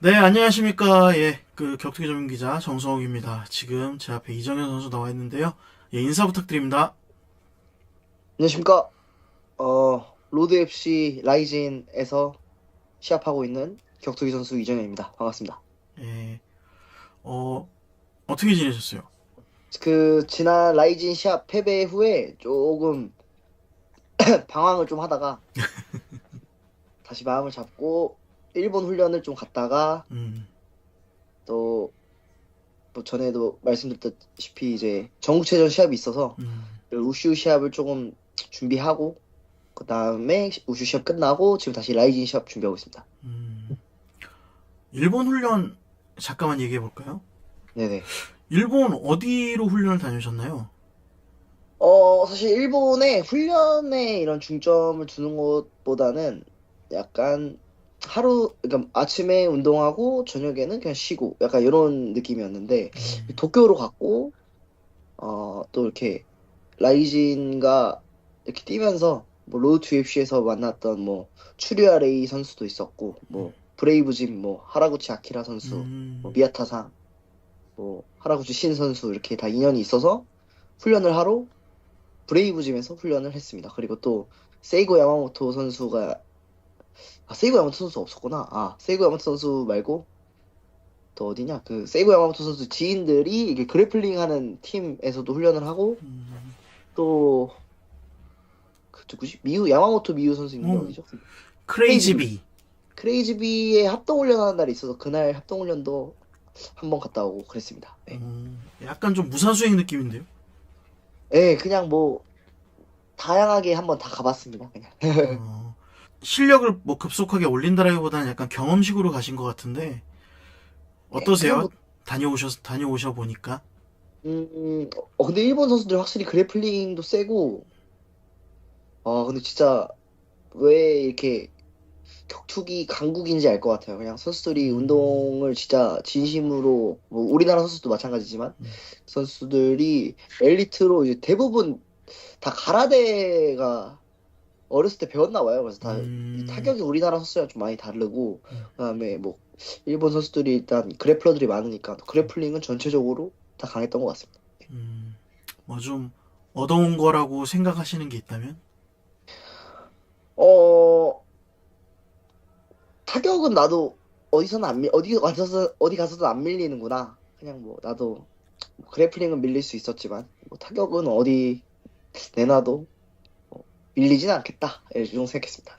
네, 안녕하십니까. 예, 격투기 전문 기자 정성욱입니다. 지금 제 앞에 이정현 선수 나와 있는데요. 예, 인사 부탁드립니다. 안녕하십니까. 로드 FC 라이진에서 시합하고 있는 격투기 선수 이정현입니다. 반갑습니다. 예, 어떻게 지내셨어요? 지난 라이진 시합 패배 후에 조금 방황을 좀 하다가 다시 마음을 잡고 일본 훈련을 좀 갔다가 음, 또 뭐 전에도 말씀드렸다시피 이제 전국체전 시합이 있어서 음, 우슈 시합을 조금 준비하고 그 다음에 우슈 시합 끝나고 지금 다시 라이진 시합 준비하고 있습니다. 음. 일본 훈련 잠깐만 얘기해 볼까요? 네네. 일본 어디로 훈련을 다녀오셨나요? 사실 일본의 훈련에 이런 중점을 두는 것보다는 약간 그러니까 아침에 운동하고 저녁에는 그냥 쉬고 약간 이런 느낌이었는데 도쿄로 갔고, 또 이렇게 라이진과 이렇게 뛰면서 뭐 로드 투 UFC에서 만났던 뭐 추리아 레이 선수도 있었고, 뭐 브레이브짐 뭐 하라구치 아키라 선수, 뭐 음, 미야타상, 뭐 하라구치 신 선수 이렇게 다 인연이 있어서 훈련을 하러 브레이브짐에서 훈련을 했습니다. 그리고 또 세이고 야마모토 선수가 세이고 야마모토 선수 없었구나. 세이고 야마모토 선수 말고 또 어디냐? 그 세이고 야마모토 선수 지인들이 이게 그래플링 하는 팀에서도 훈련을 하고 또 그 누구지? 야마모토 미유 선수 있는데 어, 어디죠? 크레이지비. 크레이지비. 크레이지비에 합동 훈련하는 날이 있어서 그날 합동 훈련도 한번 갔다 오고 그랬습니다. 네. 약간 좀 무사수행 느낌인데요? 네, 그냥 뭐 다양하게 한번 다 가봤습니다. 그냥. 어, 실력을 뭐 급속하게 올린다라기보다는 약간 경험식으로 가신 것 같은데, 네, 그냥 어떠세요? 뭐 다녀오셔 보니까. 근데 일본 선수들 확실히 그래플링도 세고, 근데 진짜 왜 이렇게 격투기 강국인지 알 것 같아요. 그냥 선수들이 운동을 진짜 진심으로, 뭐 우리나라 선수도 마찬가지지만, 선수들이 엘리트로 이제 대부분 다 가라데가 어렸을 때 배웠나 봐요. 그래서 이 음, 타격이 우리나라 선수랑 좀 많이 다르고, 그다음에 뭐 일본 선수들이 일단 그래플러들이 많으니까 그래플링은 전체적으로 다 강했던 것 같습니다. 뭐 좀 얻어온 거라고 생각하시는 게 있다면? 어, 타격은 나도 어디 가서도 안 밀리는구나. 그냥 뭐 나도 뭐 그래플링은 밀릴 수 있었지만 뭐 타격은 어디 내놔도 뭐 밀리진 않겠다. 이 정도 생각했습니다.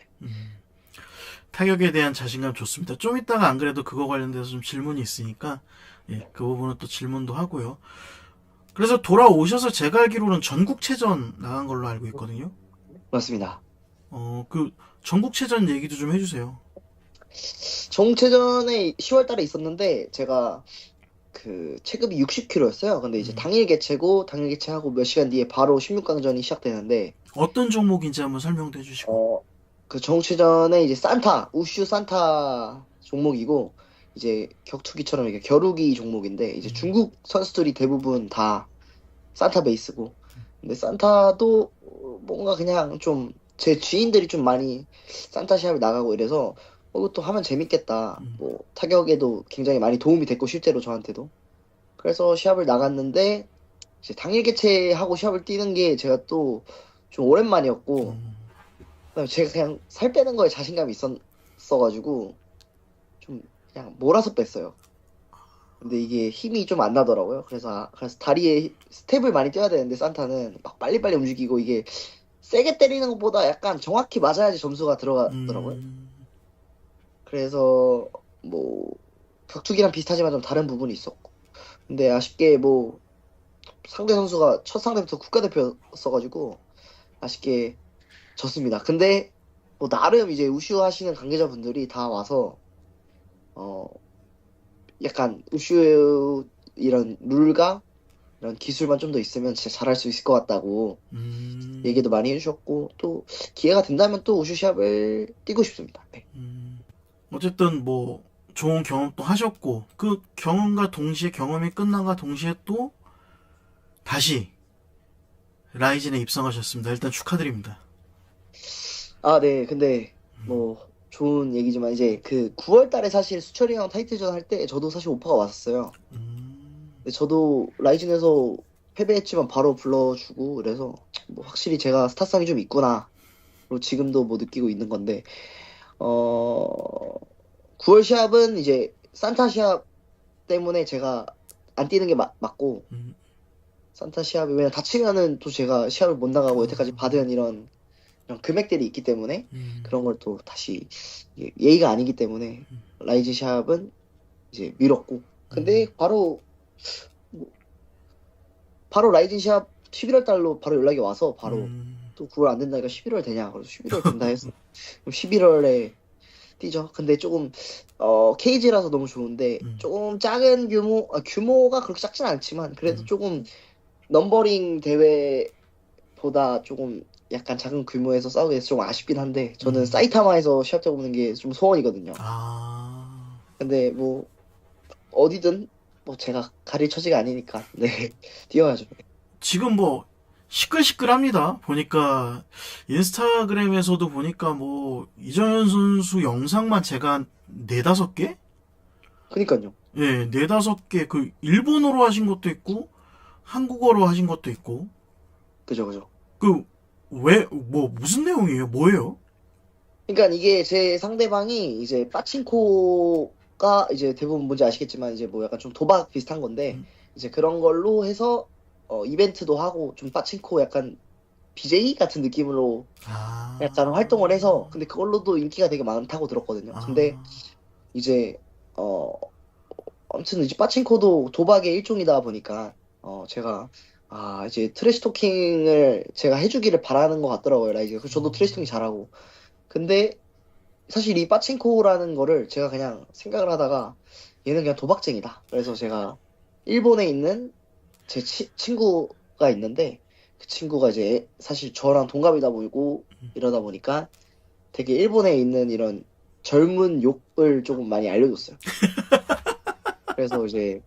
타격에 대한 자신감 좋습니다. 좀 이따가 안 그래도 그거 관련돼서 좀 질문이 있으니까, 예, 그 부분은 또 질문도 하고요. 그래서 돌아오셔서 제가 알기로는 전국체전 나간 걸로 알고 있거든요. 맞습니다. 그 전국체전 얘기도 좀 해주세요. 정체전에 10월 달에 있었는데 제가 그 체급이 60kg였어요. 근데 이제 당일 개체하고 몇 시간 뒤에 바로 16강전이 시작되는데 어떤 종목인지 한번 설명도 해주시고. 어, 그 정치전에 이제 우슈 산타 종목이고, 이제 격투기처럼 이게 겨루기 종목인데, 이제 중국 선수들이 대부분 다 산타 베이스고, 근데 산타도 뭔가 그냥 좀, 제 지인들이 좀 많이 산타 시합을 나가고 이래서, 이것도 하면 재밌겠다. 뭐, 타격에도 굉장히 많이 도움이 됐고, 실제로 저한테도. 그래서 시합을 나갔는데, 이제 당일 개최하고 시합을 뛰는 게 제가 또 좀 오랜만이었고, 그다음에 제가 그냥 살 빼는 거에 자신감이 있었어가지고 좀 그냥 몰아서 뺐어요. 근데 이게 힘이 좀 안 나더라고요. 그래서 다리에 스텝을 많이 뛰어야 되는데 산타는 막 빨리빨리 움직이고 이게 세게 때리는 것보다 약간 정확히 맞아야지 점수가 들어가더라고요. 음, 그래서 뭐 격투기랑 비슷하지만 좀 다른 부분이 있었고. 근데 아쉽게 뭐 상대 선수가 첫 상대부터 국가대표였어가지고 아쉽게 졌습니다. 근데 뭐 나름 이제 우슈 하시는 관계자분들이 다 와서 어 약간 우슈 이런 룰과 이런 기술만 좀 더 있으면 진짜 잘할 수 있을 것 같다고 음, 얘기도 많이 해주셨고, 또 기회가 된다면 또 우슈 시합을 뛰고 싶습니다. 네. 어쨌든 뭐 좋은 경험도 하셨고 그 경험과 동시에 경험이 끝난과 동시에 또 다시 라이진에 입성하셨습니다. 일단 축하드립니다. 네. 근데 뭐 좋은 얘기지만 이제 그 9월 달에 사실 수철이랑 타이틀전 할 때 저도 사실 오퍼가 왔었어요. 근데 저도 라이징에서 패배했지만 바로 불러주고 그래서 뭐 확실히 제가 스타성이 좀 있구나. 그리고 지금도 뭐 느끼고 있는 건데 9월 시합은 이제 산타 시합 때문에 제가 안 뛰는 게 맞고 음, 산타 시합이 왜냐면 다치면은 또 제가 시합을 못 나가고 여태까지 받은 이런 금액들이 있기 때문에 음, 그런 걸 또 다시 예의가 아니기 때문에 라이즈 시합은 이제 미뤘고 근데 바로 라이징 시합 11월 달로 바로 연락이 와서 바로 또 9월 안 된다니까 11월 되냐 그래서 11월 된다 해서 그럼 11월에 뛰죠. 근데 조금 케이지라서 너무 좋은데 조금 작은 규모가 그렇게 작진 않지만 그래도 조금 넘버링 대회보다 조금 약간 작은 규모에서 싸우게 돼서 좀 아쉽긴 한데 저는 사이타마에서 시합 잡는 게 좀 소원이거든요. 아, 근데 뭐 어디든 뭐 제가 가릴 처지가 아니니까 네 뛰어야죠. 지금 뭐 시끌시끌합니다. 보니까 인스타그램에서도 보니까 뭐 이정현 선수 영상만 제가 한 네다섯 개? 그니까요. 예, 네다섯 개 그 일본어로 하신 것도 있고 한국어로 하신 것도 있고 그죠 그죠. 그 왜 뭐 무슨 내용이에요? 뭐예요? 그러니까 이게 제 상대방이 이제 빠친코가 이제 대부분 뭔지 아시겠지만 이제 뭐 약간 좀 도박 비슷한 건데 이제 그런 걸로 해서 이벤트도 하고 좀 빠친코 약간 BJ 같은 느낌으로 아, 약간 활동을 해서 근데 그걸로도 인기가 되게 많다고 들었거든요. 근데 아, 이제 어 아무튼 이제 빠친코도 도박의 일종이다 보니까 제가 이제 트래시 토킹을 제가 해주기를 바라는 것 같더라고요 라이즈가. 그래서 저도 트래시 토킹 잘하고 근데 사실 이 빠친코라는 거를 제가 그냥 생각을 하다가 얘는 그냥 도박쟁이다. 그래서 제가 일본에 있는 제 친구가 있는데 그 친구가 이제 사실 저랑 동갑이다 보이고 이러다 보니까 되게 일본에 있는 이런 젊은 욕을 조금 많이 알려줬어요. 그래서 이제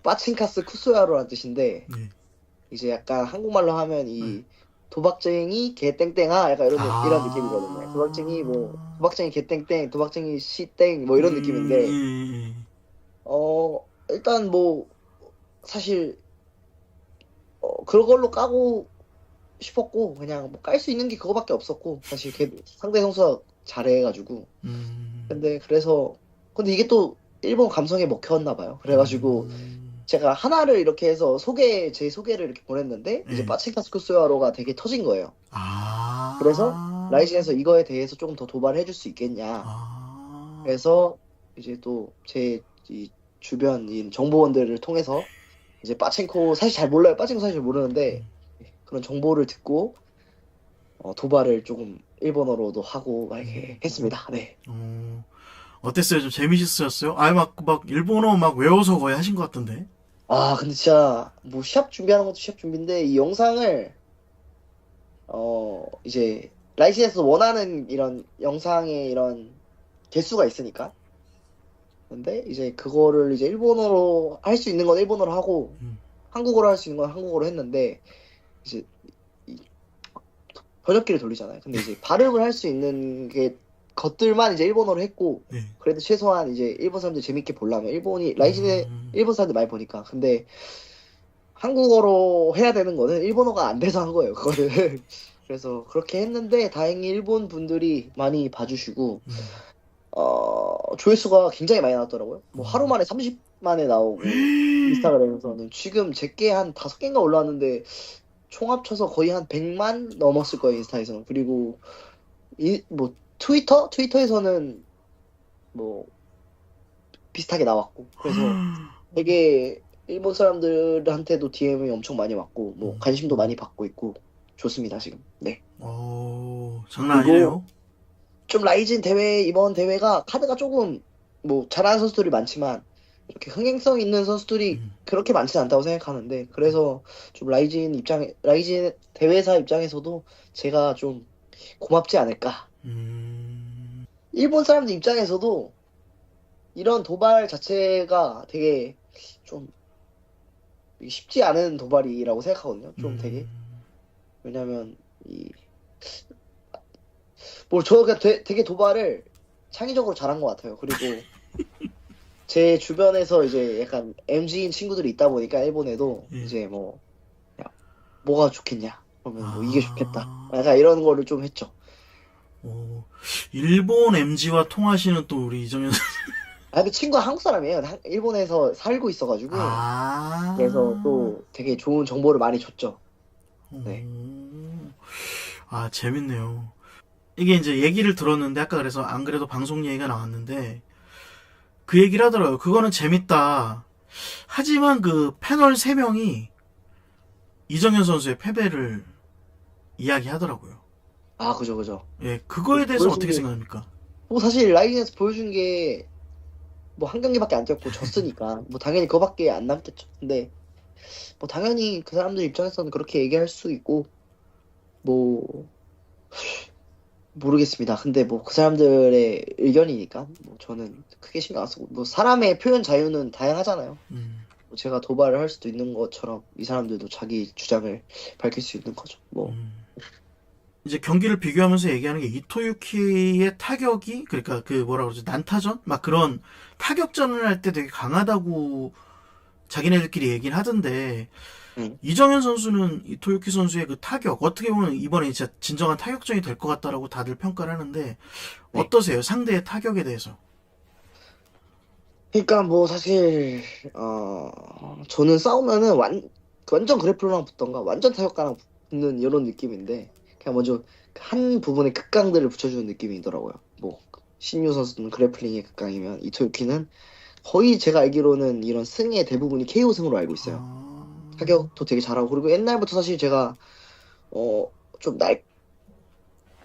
빠친카스 쿠소야로라는 뜻인데 네. 이제 약간 한국말로 하면 네. 이 도박쟁이 개땡땡아 약간 이런 느낌이거든요. 도박쟁이 뭐 아, 도박쟁이 개땡땡 도박쟁이 씨땡 뭐 이런 느낌인데 예. 일단 뭐 사실 그런 걸로 까고 싶었고 그냥 뭐 깔 수 있는 게 그거밖에 없었고 사실 상대 선수가 잘해가지고 그래서 근데 이게 또 일본 감성에 먹혔나 봐요. 그래가지고 제가 하나를 이렇게 해서 제 소개를 이렇게 보냈는데 이제 예. 파친카스쿠스와로가 되게 터진 거예요. 그래서 아, 라이징에서 이거에 대해서 조금 더 도발을 해줄 수 있겠냐. 아, 그래서 이제 또 제 이 주변 이 정보원들을 통해서 이제 빠친코 사실 잘 몰라요. 빠친코 사실 모르는데 그런 정보를 듣고 도발을 조금 일본어로도 하고 막 이렇게 했습니다. 네. 어땠어요? 좀 재미있었어요? 아예 막 일본어 막 외워서 거의 하신 것 같던데. 근데 진짜 뭐 시합 준비하는 것도 시합 준비인데 이 영상을 이제 라이신에서 원하는 이런 영상의 이런 개수가 있으니까. 근데 이제 그거를 이제 일본어로 할 수 있는 건 일본어로 하고 한국어로 할 수 있는 건 한국어로 했는데 이제 이 번역기를 돌리잖아요. 근데 이제 발음을 할 수 있는 게 것들만 이제 일본어로 했고 네. 그래도 최소한 이제 일본 사람들 재밌게 보려면 라이신에 일본 사람들 많이 보니까 근데 한국어로 해야 되는 거는 일본어가 안 돼서 한 거예요. 그거를 그래서 그렇게 했는데 다행히 일본 분들이 많이 봐주시고 조회수가 굉장히 많이 나왔더라고요. 뭐 하루 만에 30만에 나오고 인스타그램에서는 지금 제게 한 5개인가 올라왔는데 총 합쳐서 거의 한 100만 넘었을 거예요 인스타에서는. 그리고 뭐 트위터에서는 뭐 비슷하게 나왔고 그래서 되게 일본 사람들한테도 DM이 엄청 많이 왔고 뭐 관심도 많이 받고 있고 좋습니다 지금. 네. 장난 그리고 아니네요. 좀 라이진 이번 대회가 카드가 조금 뭐 잘하는 선수들이 많지만 이렇게 흥행성 있는 선수들이 그렇게 많지는 않다고 생각하는데 그래서 좀 라이진 대회사 입장에서도 제가 좀 고맙지 않을까. 일본 사람들 입장에서도 이런 도발 자체가 되게 좀 쉽지 않은 도발이라고 생각하거든요. 좀 되게. 왜냐면 뭐 저 그냥 되게 도발을 창의적으로 잘한 것 같아요. 그리고 제 주변에서 이제 약간 MZ인 친구들이 있다 보니까 일본에도 예. 이제 뭐 야, 뭐가 좋겠냐? 그러면 뭐 이게 좋겠다. 아, 약간 이런 거를 좀 했죠. 오, 일본 MG와 통하시는 또 우리 이정현 선수. 아, 그 친구가 한국 사람이에요. 일본에서 살고 있어가지고 그래서 아, 또 되게 좋은 정보를 많이 줬죠. 오, 네. 아, 재밌네요. 이게 이제 얘기를 들었는데, 아까 그래서 안 그래도 방송 얘기가 나왔는데, 그 얘기를 하더라고요. 그거는 재밌다. 하지만 그 패널 3명이 이정현 선수의 패배를 이야기하더라고요. 아, 그죠, 그죠. 예, 그거에 대해서 보여준 어떻게 게, 생각합니까? 뭐 사실 라이징에서 보여준 게 뭐 한 경기밖에 안 뛰었고 졌으니까 뭐 당연히 그거밖에 안 남겠죠. 근데 뭐 당연히 그 사람들 입장에서는 그렇게 얘기할 수 있고 뭐 모르겠습니다. 근데 뭐 그 사람들의 의견이니까 뭐 저는 크게 신경 안 쓰고 뭐 사람의 표현 자유는 다양하잖아요. 음, 뭐 제가 도발을 할 수도 있는 것처럼 이 사람들도 자기 주장을 밝힐 수 있는 거죠. 뭐 이제 경기를 비교하면서 얘기하는 게 이토유키의 타격이, 그러니까 그 뭐라 그러지, 난타전? 막 그런 타격전을 할 때 되게 강하다고 자기네들끼리 얘기를 하던데, 음. 이정현 선수는 이토유키 선수의 그 타격, 어떻게 보면 이번에 진짜 진정한 타격전이 될 것 같다라고 다들 평가를 하는데, 네. 어떠세요? 상대의 타격에 대해서. 그러니까 뭐 사실 저는 싸우면은 완전 그래플러랑 붙던가 완전 타격가랑 붙는 이런 느낌인데 그냥 먼저 한 부분에 극강들을 붙여주는 느낌이더라고요. 뭐 신유 선수는 그래플링의 극강이면 이토유키는 거의 제가 알기로는 이런 승의 대부분이 KO 승으로 알고 있어요. 아, 타격도 되게 잘하고 그리고 옛날부터 사실 제가 좀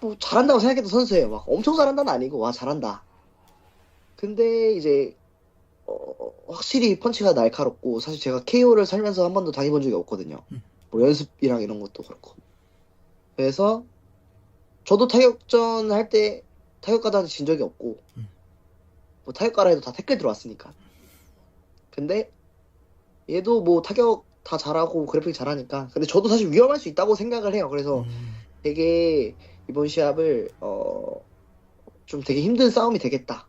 뭐 잘한다고 생각했던 선수예요. 막 엄청 잘한다는 아니고 와 잘한다. 근데 이제 확실히 펀치가 날카롭고 사실 제가 KO를 살면서 한 번도 당해본 적이 없거든요. 뭐 연습이랑 이런 것도 그렇고. 그래서 저도 타격전 할 때 타격가들한테 진 적이 없고 뭐 타격가라 해도 다 태클 들어왔으니까. 근데 얘도 뭐 타격 다 잘하고 그래픽 잘하니까. 근데 저도 사실 위험할 수 있다고 생각을 해요. 그래서 되게 이번 시합을 좀 되게 힘든 싸움이 되겠다.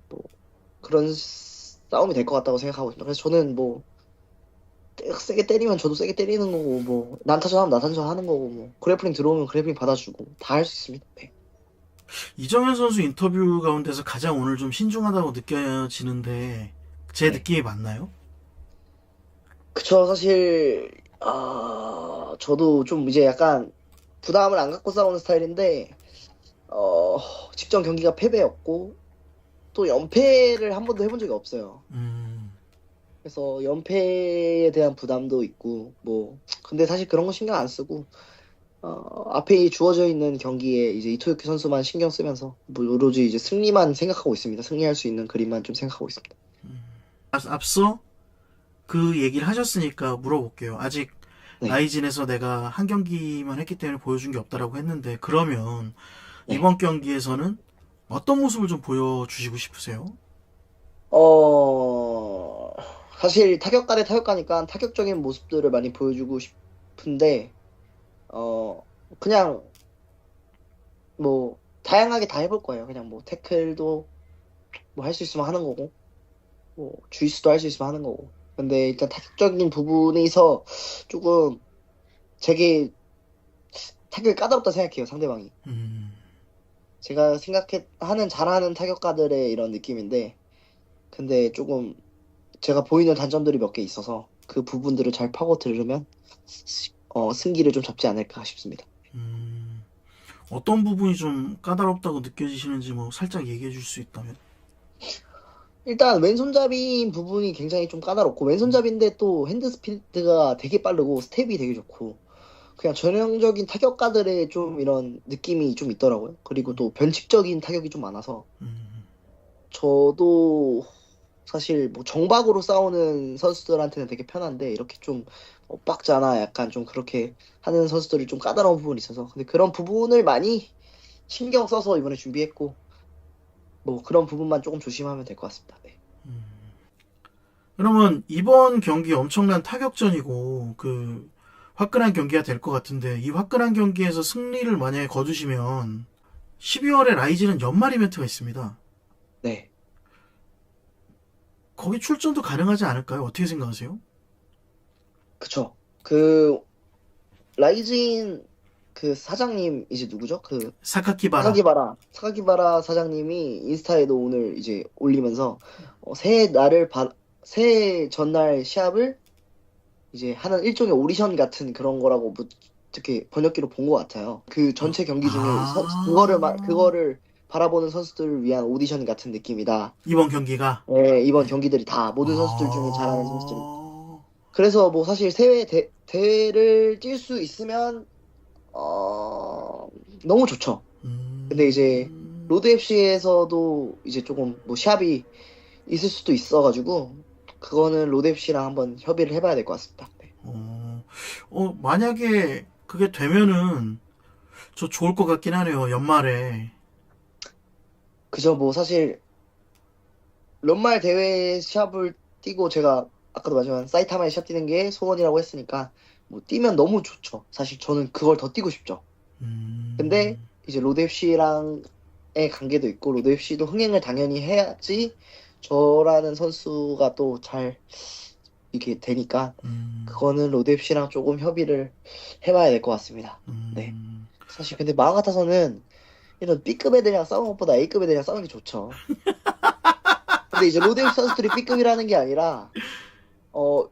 뭐 그런 싸움이 될 것 같다고 생각하고 있습니다. 그래서 저는 뭐 세게 때리면 저도 세게 때리는 거고 뭐 난타전 하면 난타전 하는 거고 뭐 그래플링 들어오면 그래플링 받아주고 다 할 수 있습니다. 네. 이정현 선수 인터뷰 가운데서 가장 오늘 좀 신중하다고 느껴지는데, 제 네. 느낌이 맞나요? 그쵸 사실 저도 좀 이제 약간 부담을 안 갖고 싸우는 스타일인데 어 직전 경기가 패배였고 또 연패를 한 번도 해본 적이 없어요. 음, 그래서 연패에 대한 부담도 있고 뭐 근데 사실 그런 거 신경 안 쓰고 앞에 주어져 있는 경기에 이제 이토유키 선수만 신경 쓰면서 뭐 오로지 이제 승리만 생각하고 있습니다. 승리할 수 있는 그림만 좀 생각하고 있습니다. 앞서 그 얘기를 하셨으니까 물어볼게요. 아직 네, 라이진에서 내가 한 경기만 했기 때문에 보여준 게 없다라고 했는데, 그러면 네. 이번 경기에서는 어떤 모습을 좀 보여주시고 싶으세요? 어, 사실 타격가 대 타격가니까 타격적인 모습들을 많이 보여주고 싶은데, 어, 그냥 뭐 다양하게 다 해볼 거예요. 그냥 뭐 태클도 뭐 할 수 있으면 하는 거고, 뭐 주짓수도 할 수 있으면 하는 거고. 근데 일단 타격적인 부분에서 조금 제게 타격이 까다롭다 생각해요, 상대방이. 음, 제가 하는 잘하는 타격가들의 이런 느낌인데, 근데 조금 제가 보이는 단점들이 몇 개 있어서 그 부분들을 잘 파고 들으면 승기를 좀 잡지 않을까 싶습니다. 어떤 부분이 좀 까다롭다고 느껴지시는지 뭐 살짝 얘기해 줄 수 있다면? 일단 왼손잡이인 부분이 굉장히 좀 까다롭고 왼손잡이인데 또 핸드 스피드가 되게 빠르고 스텝이 되게 좋고 그냥 전형적인 타격가들의 좀 이런 느낌이 좀 있더라고요. 그리고 또 변칙적인 타격이 좀 많아서 저도 사실 뭐 정박으로 싸우는 선수들한테는 되게 편한데 이렇게 좀 엇박자나 약간 좀 그렇게 하는 선수들이 좀 까다로운 부분이 있어서 근데 그런 부분을 많이 신경 써서 이번에 준비했고 뭐 그런 부분만 조금 조심하면 될 것 같습니다. 네. 그러면 이번 경기 엄청난 타격전이고 그 화끈한 경기가 될 것 같은데, 이 화끈한 경기에서 승리를 만약에 거두시면 12월에 라이즈는 연말 이벤트가 있습니다. 네. 거기 출전도 가능하지 않을까요? 어떻게 생각하세요? 그쵸. 그 라이즈인 그 사장님 이제 누구죠? 그 사카키바라. 사카키바라 사장님이 인스타에도 오늘 이제 올리면서 새해 전날 시합을 이제 하는 일종의 오디션 같은 그런 거라고 뭐 어떻게 번역기로 본 것 같아요. 그 전체 경기 중에 그거를 바라보는 선수들을 위한 오디션 같은 느낌이다. 이번 경기가. 네, 이번 경기들이 다 모든 선수들 중에 잘하는 선수들. 그래서 뭐 사실 대회를 뛸 수 있으면 너무 좋죠. 근데 이제 로드 FC에서도 이제 조금 뭐 시합이 있을 수도 있어가지고 그거는 로드 FC랑 한번 협의를 해봐야 될 것 같습니다. 네. 만약에 그게 되면은 저 좋을 것 같긴 하네요. 연말에. 그죠. 뭐 사실 연말 대회 시합을 뛰고 제가 아까도 말했지만 사이타마에 시합 뛰는 게 소원이라고 했으니까 뭐 뛰면 너무 좋죠. 사실 저는 그걸 더 뛰고 싶죠. 근데 이제 로드 FC랑의 관계도 있고 로드 FC도 흥행을 당연히 해야지 저라는 선수가 또 잘 이게 되니까 그거는 로드 FC랑 조금 협의를 해봐야 될 것 같습니다. 네. 사실 근데 마음 같아서는 이런 B급 애들이랑 싸우는 것보다 A급 애들이랑 싸우는 게 좋죠. 근데 이제 로드 FC 선수들이 B급이라는 게 아니라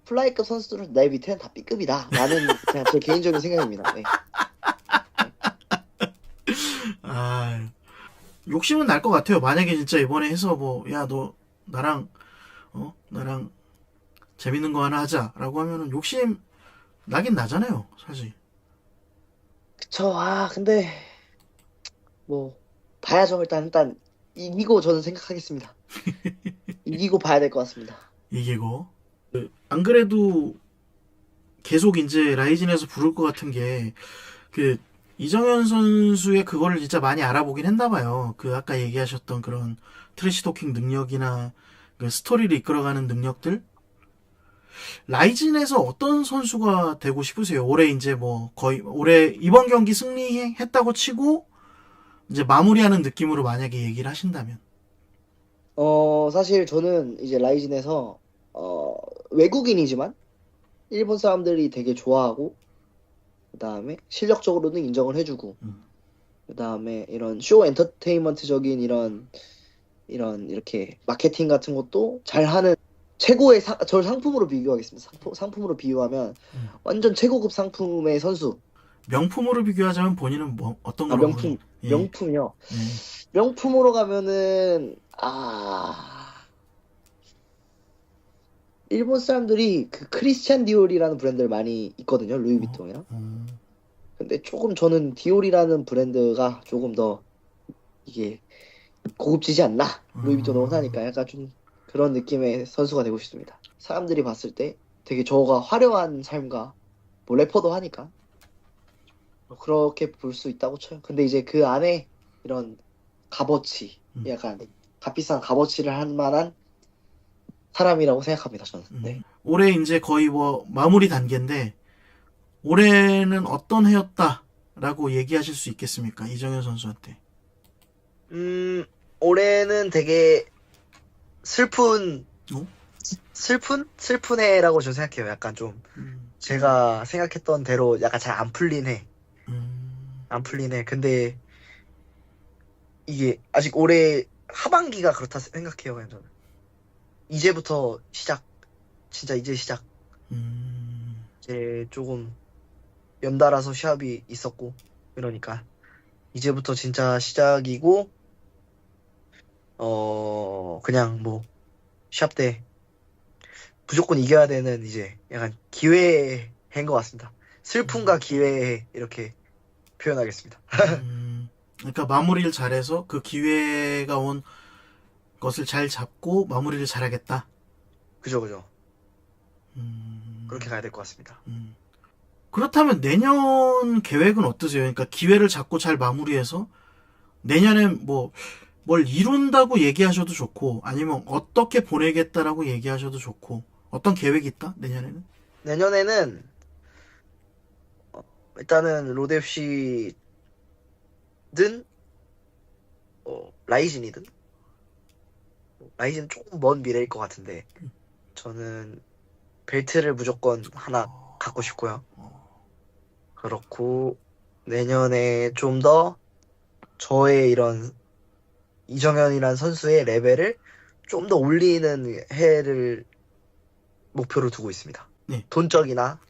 플라이급 선수들은 내 밑에는 다 B급이다. 라는 그냥 제 개인적인 생각입니다. 네. 아, 욕심은 날 것 같아요. 만약에 진짜 이번에 해서 뭐, 야, 너 나랑 재밌는 거 하나 하자라고 하면은 욕심 나긴 나잖아요, 사실. 그쵸. 근데 뭐 봐야죠. 일단 이기고 저는 생각하겠습니다. 이기고 봐야 될 것 같습니다. 이기고. 안 그래도 계속 이제 라이진에서 부를 것 같은 게, 그, 이정현 선수의 그거를 진짜 많이 알아보긴 했나 봐요. 그 아까 얘기하셨던 그런 트래시 토킹 능력이나 그 스토리를 이끌어가는 능력들. 라이진에서 어떤 선수가 되고 싶으세요? 올해 이제 뭐 거의 올해 이번 경기 승리했다고 치고 이제 마무리하는 느낌으로 만약에 얘기를 하신다면. 사실 저는 이제 라이진에서 외국인이지만 일본 사람들이 되게 좋아하고 그다음에 실력적으로는 인정을 해주고 그다음에 이런 쇼 엔터테인먼트적인 이런 이렇게 마케팅 같은 것도 잘하는 최고의 저를 상품으로 비교하겠습니다. 상품으로 비유하면 완전 최고급 상품의 선수. 명품으로 비교하자면 본인은 뭐 어떤 걸로 보세요? 명품이요. 예. 명품으로 가면은 일본 사람들이 그 크리스찬 디올이라는 브랜드를 많이 있거든요. 루이비통이랑. 근데 조금 저는 디올이라는 브랜드가 조금 더 이게 고급지지 않나? 루이비통 너무 사니까 약간 좀 그런 느낌의 선수가 되고 싶습니다. 사람들이 봤을 때 되게 저가 화려한 삶과 뭐 래퍼도 하니까 뭐 그렇게 볼 수 있다고 쳐요. 근데 이제 그 안에 이런 값어치, 약간 값비싼 값어치를 할 만한 사람이라고 생각합니다. 저는. 네. 올해 이제 거의 뭐 마무리 단계인데 올해는 어떤 해였다라고 얘기하실 수 있겠습니까? 이정현 선수한테. 올해는 되게 슬픈 어? 슬픈 해라고 저는 생각해요. 약간 좀 제가 생각했던 대로 약간 잘 안 풀린 해. 안 풀린 해. 근데 이게 아직 올해 하반기가 그렇다 생각해요. 그냥 저는. 이제부터 시작. 진짜 이제 시작. 이제 조금 연달아서 시합이 있었고 그러니까 이제부터 진짜 시작이고 그냥 뭐 시합 때 무조건 이겨야 되는 이제 약간 기회인 것 같습니다. 슬픔과 기회 이렇게 표현하겠습니다. 그러니까 마무리를 잘해서 그 기회가 온 것을 잘 잡고 마무리를 잘하겠다. 그죠. 그렇게 가야 될 것 같습니다. 그렇다면 내년 계획은 어떠세요? 그러니까 기회를 잡고 잘 마무리해서 내년엔 뭐 뭘 이룬다고 얘기하셔도 좋고 아니면 어떻게 보내겠다라고 얘기하셔도 좋고 어떤 계획이 있다? 내년에는? 내년에는 일단은 로드 FC든 라이진이든 라이진은 조금 먼 미래일 것 같은데 저는 벨트를 무조건 하나 갖고 싶고요. 그렇고 내년에 좀 더 저의 이런 이정현이란 선수의 레벨을 좀 더 올리는 해를 목표로 두고 있습니다. 네. 돈적이나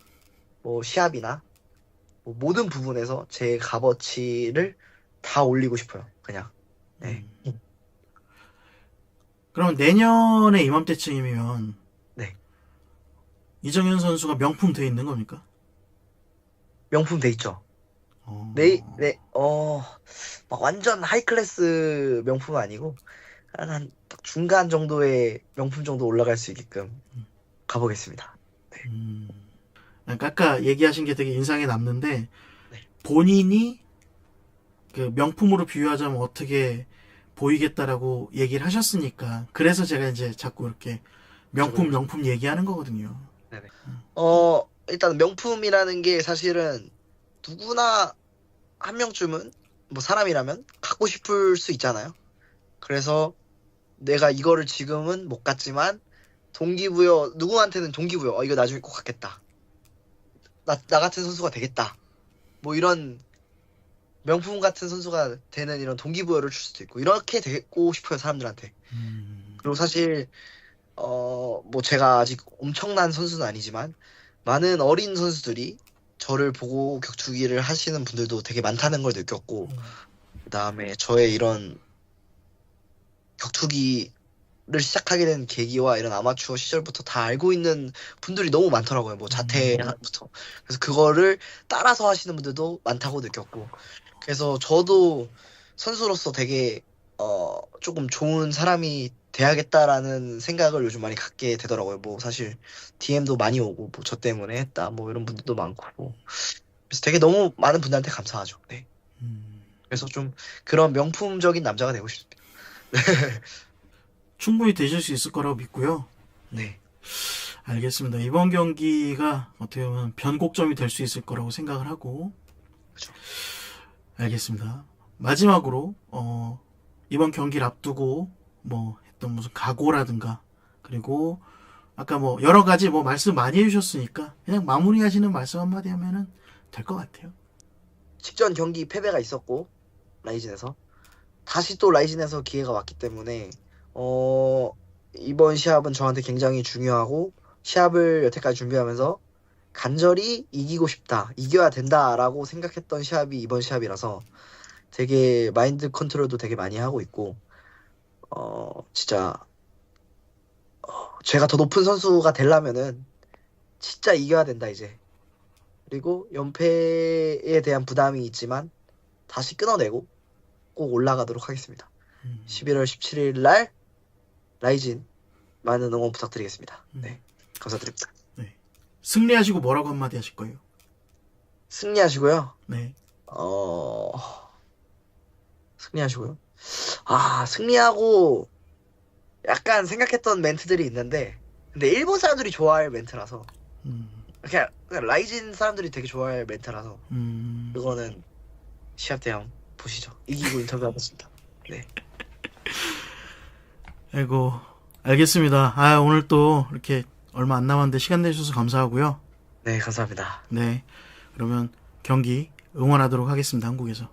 뭐 시합이나 뭐 모든 부분에서 제 값어치를 다 올리고 싶어요. 그냥. 네. 그럼 내년에 이맘때쯤이면 네. 이정현 선수가 명품 돼 있는 겁니까? 명품 돼 있죠. 어, 막 완전 하이 클래스 명품은 아니고 딱 중간 정도의 명품 정도 올라갈 수 있게끔 가보겠습니다. 그러니까 아까 얘기하신 게 되게 인상에 남는데 네. 본인이 그 명품으로 비유하자면 어떻게 보이겠다라고 얘기를 하셨으니까 그래서 제가 이제 자꾸 이렇게 명품 얘기하는 거거든요. 네네. 일단 명품이라는 게 사실은 누구나 한 명쯤은 뭐 사람이라면 갖고 싶을 수 있잖아요. 그래서 내가 이거를 지금은 못 갖지만 동기부여, 누구한테는 동기부여, 이거 나중에 꼭 갖겠다. 나 같은 선수가 되겠다. 뭐 이런 명품 같은 선수가 되는 이런 동기부여를 줄 수도 있고, 이렇게 되고 싶어요, 사람들한테. 그리고 사실, 뭐 제가 아직 엄청난 선수는 아니지만, 많은 어린 선수들이 저를 보고 격투기를 하시는 분들도 되게 많다는 걸 느꼈고, 그 다음에 저의 이런 격투기를 시작하게 된 계기와 이런 아마추어 시절부터 다 알고 있는 분들이 너무 많더라고요. 뭐 자퇴부터. 그래서 그거를 따라서 하시는 분들도 많다고 느꼈고. 그래서 저도 선수로서 되게 조금 좋은 사람이 돼야겠다라는 생각을 요즘 많이 갖게 되더라고요. 뭐 사실 DM도 많이 오고 뭐 저 때문에 했다 뭐 이런 분들도 많고 뭐. 그래서 되게 너무 많은 분들한테 감사하죠. 네. 그래서 좀 그런 명품적인 남자가 되고 싶습니다. 충분히 되실 수 있을 거라고 믿고요. 네. 알겠습니다. 이번 경기가 어떻게 보면 변곡점이 될 수 있을 거라고 생각을 하고. 그렇죠. 알겠습니다. 마지막으로 이번 경기를 앞두고 뭐 했던 무슨 각오라든가 그리고 아까 뭐 여러 가지 뭐 말씀 많이 해주셨으니까 그냥 마무리하시는 말씀 한마디 하면은 될 것 같아요. 직전 경기 패배가 있었고 라이진에서 다시 또 라이진에서 기회가 왔기 때문에 이번 시합은 저한테 굉장히 중요하고 시합을 여태까지 준비하면서 간절히 이기고 싶다, 이겨야 된다라고 생각했던 시합이 이번 시합이라서 되게 마인드 컨트롤도 되게 많이 하고 있고 진짜 제가 더 높은 선수가 되려면은 진짜 이겨야 된다 이제. 그리고 연패에 대한 부담이 있지만 다시 끊어내고 꼭 올라가도록 하겠습니다. 11월 17일 날 라이진 많은 응원 부탁드리겠습니다. 네, 감사드립니다. 네. 승리하시고 뭐라고 한마디 하실 거예요? 승리하시고요. 네. 승리하시고요. 승리하고 약간 생각했던 멘트들이 있는데 근데 일본 사람들이 좋아할 멘트라서 그냥 라이진 사람들이 되게 좋아할 멘트라서 그거는 시합 때 한번 보시죠. 이기고 인터뷰 하겠습니다. 네. 아이고 알겠습니다. 오늘 또 이렇게 얼마 안 남았는데 시간 내주셔서 감사하고요. 네, 감사합니다. 네. 그러면 경기 응원하도록 하겠습니다. 한국에서.